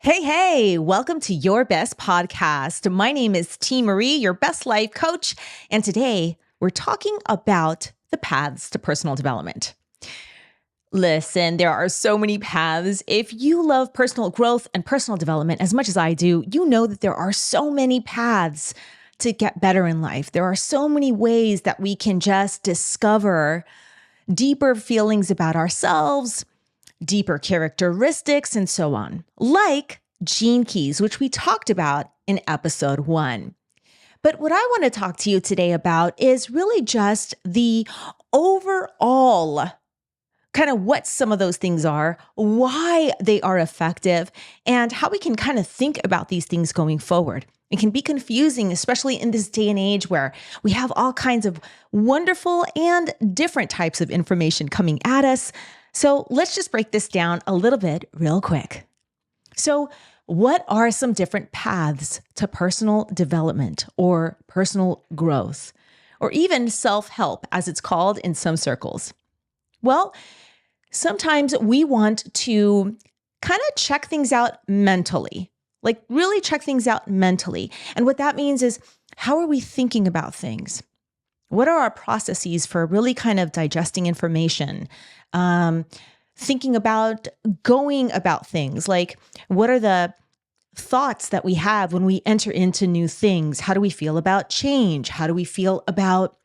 Hey, welcome to Your Best Podcast. My name is Teemaree, your best life coach, and today we're talking about the paths to personal development. Listen, there are so many paths. If you love personal growth and personal development as much as I do, you know that there are so many paths to get better in life. There are so many ways that we can just discover deeper feelings about ourselves, deeper characteristics, and so on, like gene keys, which we talked about in episode 1. But what I want to talk to you today about is really just the overall kind of what some of those things are, why they are effective, and how we can kind of think about these things going forward. It can be confusing, especially in this day and age where we have all kinds of wonderful and different types of information coming at us. So let's just break this down a little bit real quick. So what are some different paths to personal development or personal growth, or even self-help as it's called in some circles? Well, sometimes we want to kind of check things out mentally, like really check things out mentally. And what that means is, how are we thinking about things? What are our processes for really kind of digesting information? Thinking about going about things, like what are the thoughts that we have when we enter into new things? How do we feel about change? How do we feel about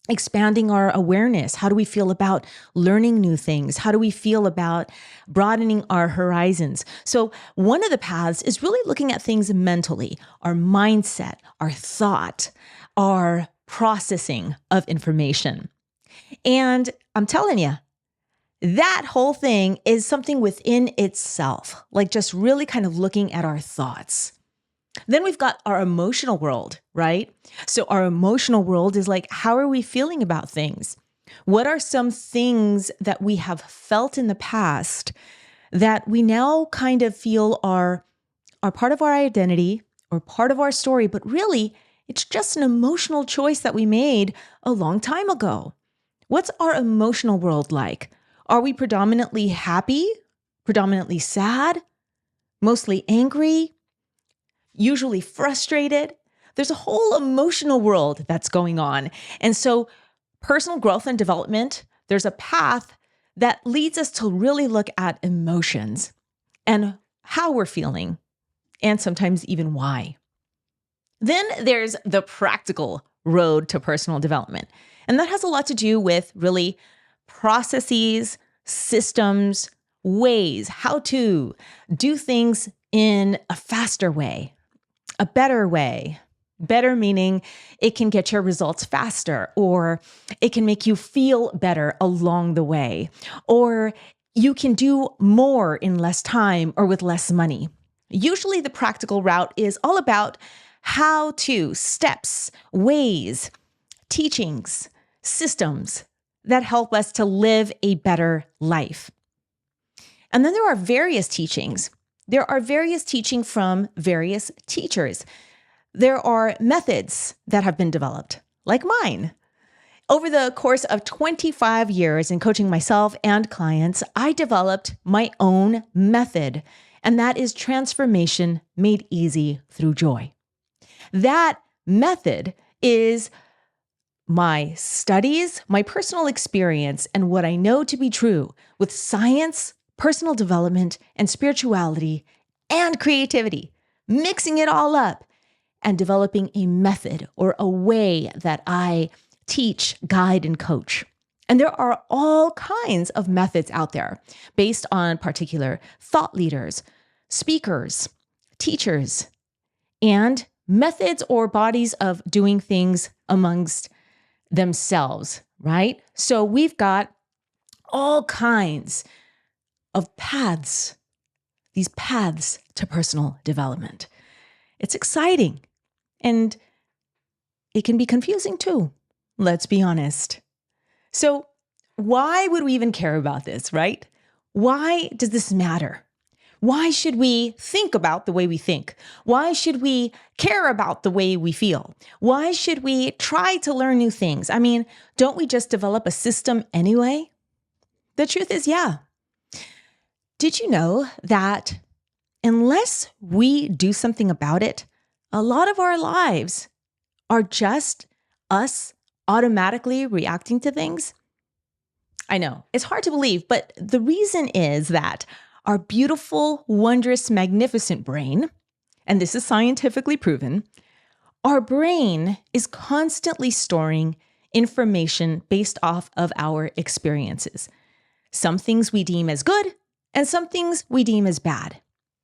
expanding our awareness? How do we feel about learning new things? How do we feel about broadening our horizons? So one of the paths is really looking at things mentally, our mindset, our thought, our processing of information. And I'm telling you, that whole thing is something within itself, like just really kind of looking at our thoughts. Then we've got our emotional world, right? So our emotional world is like, how are we feeling about things? What are some things that we have felt in the past that we now kind of feel are part of our identity or part of our story, but really it's just an emotional choice that we made a long time ago? What's our emotional world like? Are we predominantly happy, predominantly sad, mostly angry, usually frustrated? There's a whole emotional world that's going on. And so personal growth and development, there's a path that leads us to really look at emotions and how we're feeling, and sometimes even why. Then there's the practical road to personal development. And that has a lot to do with really processes, systems, ways, how to do things in a faster way, a better way. Better meaning it can get your results faster, or it can make you feel better along the way, or you can do more in less time or with less money. Usually the practical route is all about how to, steps, ways, teachings, systems that help us to live a better life. And then there are various teachings. There are various teaching from various teachers. There are methods that have been developed, like mine. Over the course of 25 years in coaching myself and clients, I developed my own method, and that is transformation made easy through joy. That method is my studies, my personal experience, and what I know to be true with science, personal development, and spirituality, and creativity, mixing it all up and developing a method or a way that I teach, guide, and coach. And there are all kinds of methods out there based on particular thought leaders, speakers, teachers, and methods or bodies of doing things amongst themselves, right? So we've got all kinds of paths, these paths to personal development. It's exciting, and it can be confusing too. Let's be honest. So why would we even care about this, right? Why does this matter? Why should we think about the way we think? Why should we care about the way we feel? Why should we try to learn new things? I mean, don't we just develop a system anyway? The truth is, yeah. Did you know that unless we do something about it, a lot of our lives are just us automatically reacting to things. I know it's hard to believe, but the reason is that our beautiful, wondrous, magnificent brain, and this is scientifically proven, our brain is constantly storing information based off of our experiences. Some things we deem as good and some things we deem as bad.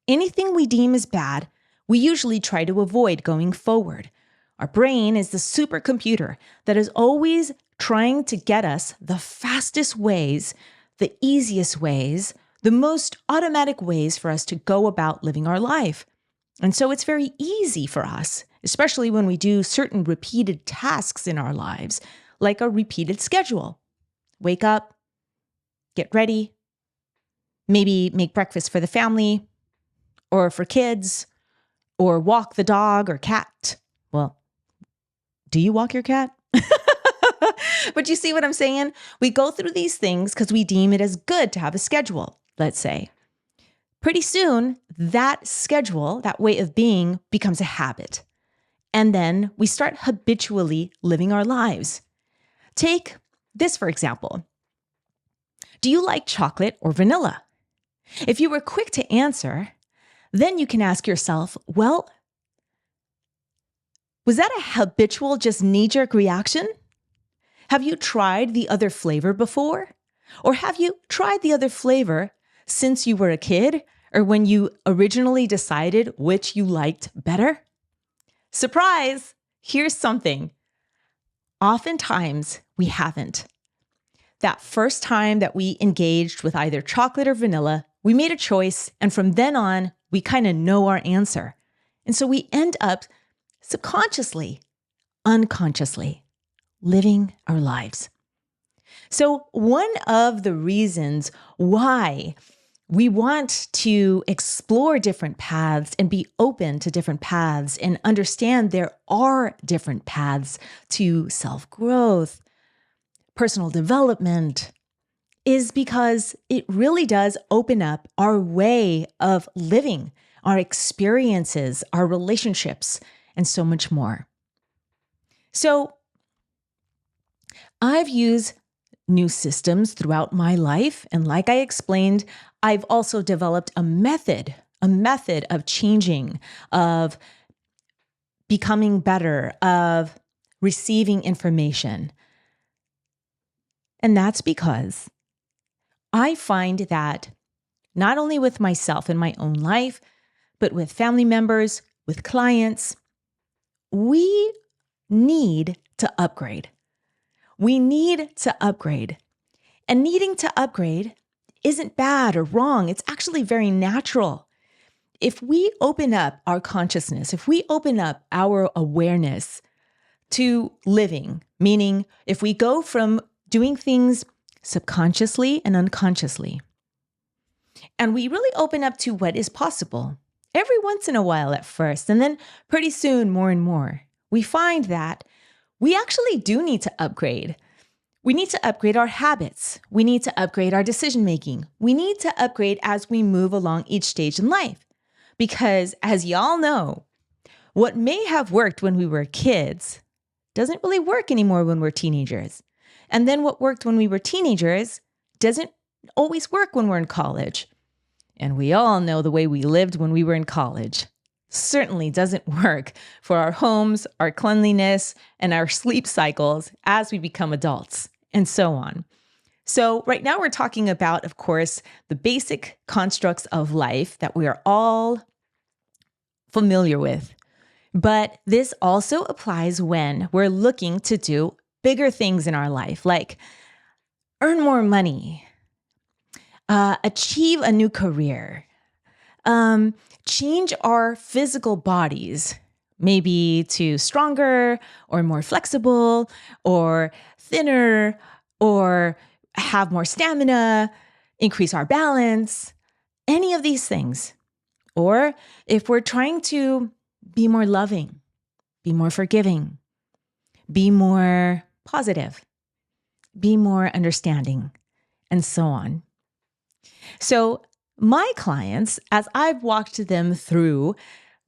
Anything we deem as bad, we usually try to avoid going forward. Our brain is the supercomputer that is always trying to get us the fastest ways, the easiest ways, the most automatic ways for us to go about living our life. And so it's very easy for us, especially when we do certain repeated tasks in our lives, like a repeated schedule. Wake up, get ready, maybe make breakfast for the family or for kids, or walk the dog or cat. Well, do you walk your cat? But you see what I'm saying? We go through these things because we deem it as good to have a schedule, let's say. Pretty soon, that schedule, that way of being, becomes a habit. And then we start habitually living our lives. Take this, for example. Do you like chocolate or vanilla? If you were quick to answer, then you can ask yourself, well, was that a habitual, just knee-jerk reaction? Have you tried the other flavor before? Or have you tried the other flavor since you were a kid or when you originally decided which you liked better? Surprise! Here's something. Oftentimes, we haven't. That first time that we engaged with either chocolate or vanilla, we made a choice, and from then on, we kind of know our answer. And so we end up subconsciously, unconsciously, living our lives. So one of the reasons why we want to explore different paths and be open to different paths and understand there are different paths to self-growth, personal development, is because it really does open up our way of living, our experiences, our relationships, and so much more. So I've used new systems throughout my life. And like I explained, I've also developed a method of changing, of becoming better, of receiving information. And that's because I find that not only with myself in my own life, but with family members, with clients, we need to upgrade. We need to upgrade. And needing to upgrade isn't bad or wrong. It's actually very natural. If we open up our consciousness, if we open up our awareness to living, meaning if we go from doing things subconsciously and unconsciously, and we really open up to what is possible, every once in a while at first, and then pretty soon more and more, we find that we actually do need to upgrade. We need to upgrade our habits. We need to upgrade our decision-making. We need to upgrade as we move along each stage in life. Because as y'all know, what may have worked when we were kids doesn't really work anymore when we're teenagers. And then what worked when we were teenagers doesn't always work when we're in college. And we all know the way we lived when we were in college certainly doesn't work for our homes, our cleanliness, and our sleep cycles as we become adults, and so on. So right now we're talking about, of course, the basic constructs of life that we are all familiar with. But this also applies when we're looking to do bigger things in our life, like earn more money, achieve a new career, change our physical bodies, maybe to stronger or more flexible or thinner or have more stamina, increase our balance, any of these things. Or if we're trying to be more loving, be more forgiving, be more positive, be more understanding, and so on. So My clients, as I've walked them through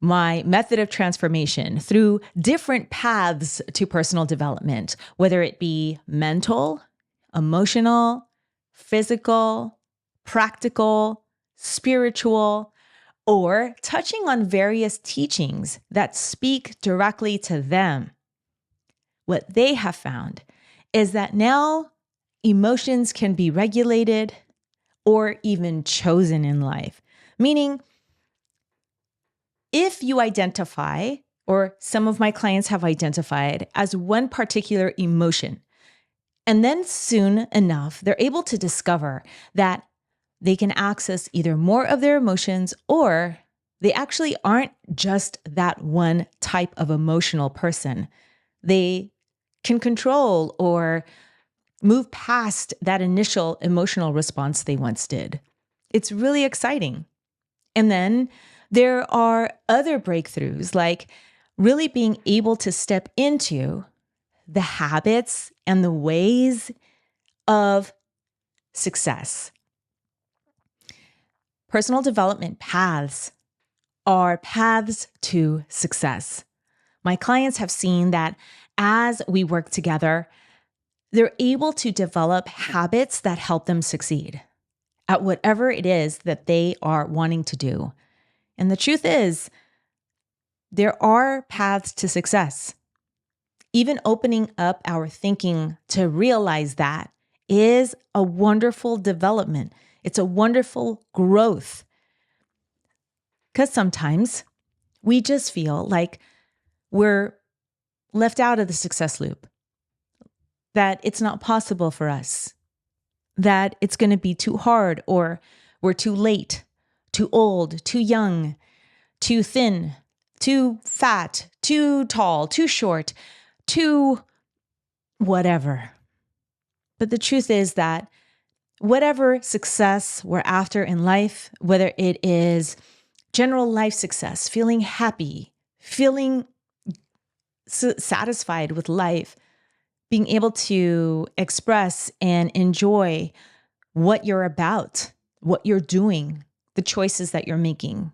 my method of transformation, through different paths to personal development, whether it be mental, emotional, physical, practical, spiritual, or touching on various teachings that speak directly to them, what they have found is that now emotions can be regulated or even chosen in life. Meaning, if you identify, or some of my clients have identified as one particular emotion, and then soon enough, they're able to discover that they can access either more of their emotions, or they actually aren't just that one type of emotional person. They can control or move past that initial emotional response they once did. It's really exciting. And then there are other breakthroughs, like really being able to step into the habits and the ways of success. Personal development paths are paths to success. My clients have seen that as we work together, they're able to develop habits that help them succeed at whatever it is that they are wanting to do. And the truth is, there are paths to success. Even opening up our thinking to realize that is a wonderful development. It's a wonderful growth. Because sometimes we just feel like we're left out of the success loop, that it's not possible for us, that it's going to be too hard, or we're too late, too old, too young, too thin, too fat, too tall, too short, too whatever. But the truth is that whatever success we're after in life, whether it is general life success, feeling happy, feeling satisfied with life, being able to express and enjoy what you're about, what you're doing, the choices that you're making,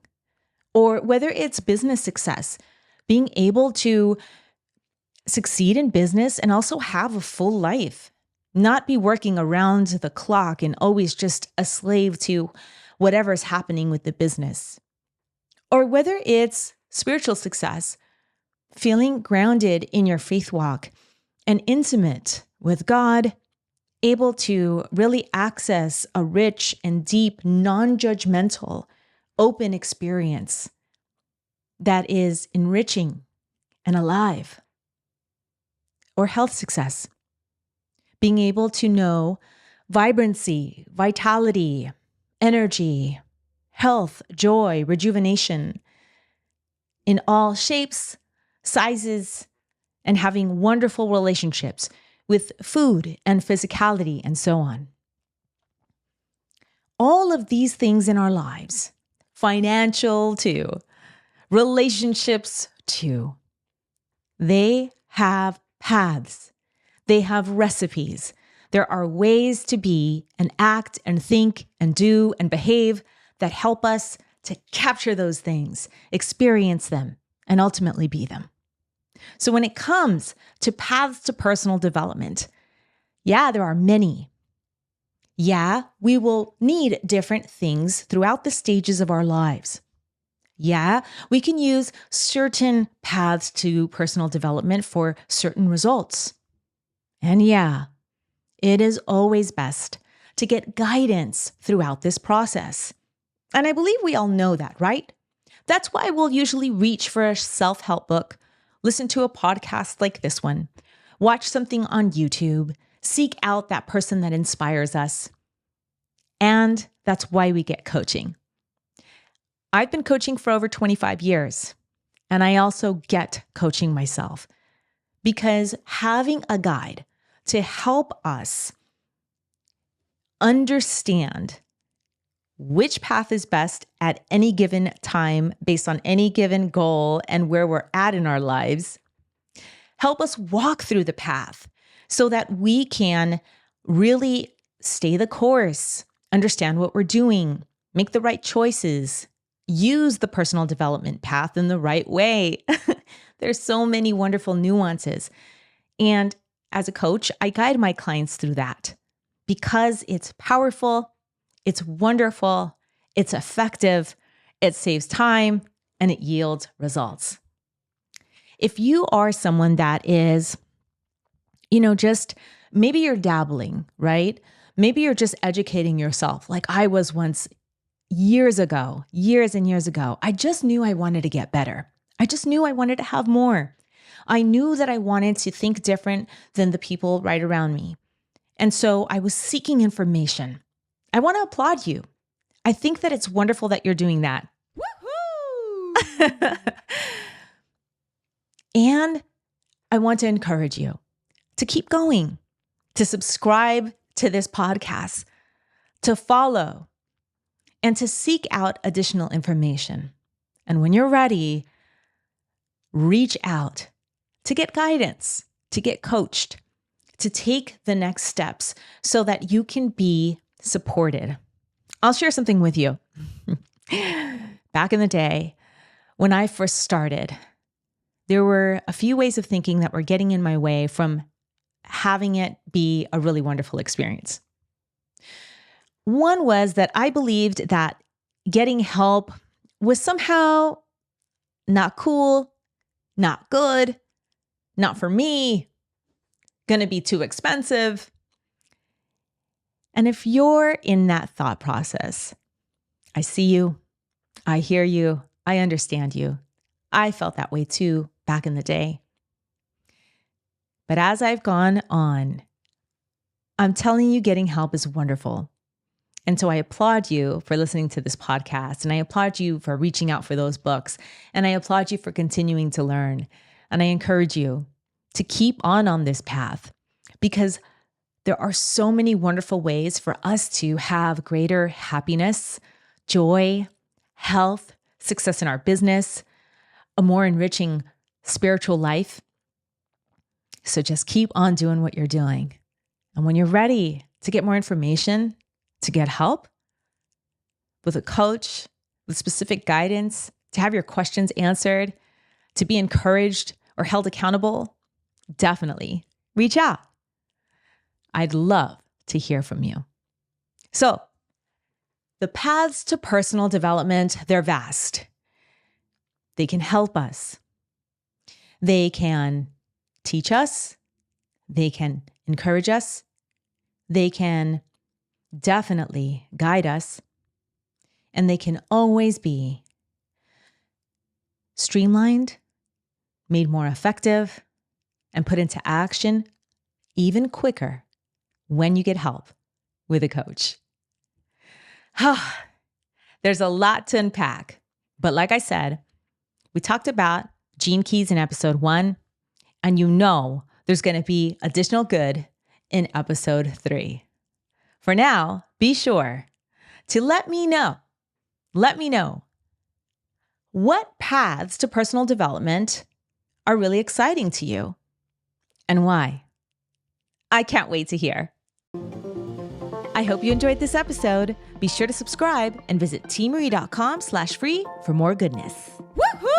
or whether it's business success, being able to succeed in business and also have a full life, not be working around the clock and always just a slave to whatever's happening with the business. Or whether it's spiritual success, feeling grounded in your faith walk and intimate with God, able to really access a rich and deep, non-judgmental, open experience that is enriching and alive. Or health success, being able to know vibrancy, vitality, energy, health, joy, rejuvenation in all shapes, sizes, and having wonderful relationships with food and physicality and so on. All of these things in our lives, financial too, relationships too, they have paths. They have recipes. There are ways to be and act and think and do and behave that help us to capture those things, experience them, and ultimately be them. So when it comes to paths to personal development, yeah, there are many. Yeah, we will need different things throughout the stages of our lives. Yeah, we can use certain paths to personal development for certain results. And yeah, it is always best to get guidance throughout this process. And I believe we all know that, right? That's why we'll usually reach for a self-help book, listen to a podcast like this one, watch something on YouTube, seek out that person that inspires us. And that's why we get coaching. I've been coaching for over 25 years, and I also get coaching myself because having a guide to help us understand which path is best at any given time based on any given goal and where we're at in our lives, help us walk through the path so that we can really stay the course, understand what we're doing, make the right choices, use the personal development path in the right way. There's so many wonderful nuances. And as a coach, I guide my clients through that because it's powerful, it's wonderful, it's effective, it saves time, and it yields results. If you are someone that is, just maybe you're dabbling, right? Maybe you're just educating yourself like I was once years and years ago. I just knew I wanted to get better. I just knew I wanted to have more. I knew that I wanted to think different than the people right around me. And so I was seeking information. I want to applaud you. I think that it's wonderful that you're doing that. Woohoo! And I want to encourage you to keep going, to subscribe to this podcast, to follow, and to seek out additional information. And when you're ready, reach out to get guidance, to get coached, to take the next steps so that you can be supported. I'll share something with you. Back in the day, when I first started, there were a few ways of thinking that were getting in my way from having it be a really wonderful experience. One was that I believed that getting help was somehow not cool, not good, not for me, going to be too expensive. And if you're in that thought process, I see you, I hear you, I understand you. I felt that way too back in the day. But as I've gone on, I'm telling you, getting help is wonderful. And so I applaud you for listening to this podcast, and I applaud you for reaching out for those books, and I applaud you for continuing to learn. And I encourage you to keep on this path because there are so many wonderful ways for us to have greater happiness, joy, health, success in our business, a more enriching spiritual life. So just keep on doing what you're doing. And when you're ready to get more information, to get help with a coach, with specific guidance, to have your questions answered, to be encouraged or held accountable, definitely reach out. I'd love to hear from you. So, the paths to personal development, they're vast. They can help us. They can teach us. They can encourage us. They can definitely guide us. And they can always be streamlined, made more effective, and put into action even quicker when you get help with a coach. There's a lot to unpack, but like I said, we talked about gene keys in episode 1, and there's going to be additional good in episode 3. For now, be sure to let me know what paths to personal development are really exciting to you and why. I can't wait to hear. I hope you enjoyed this episode. Be sure to subscribe and visit teemaree.com/free for more goodness. Woohoo!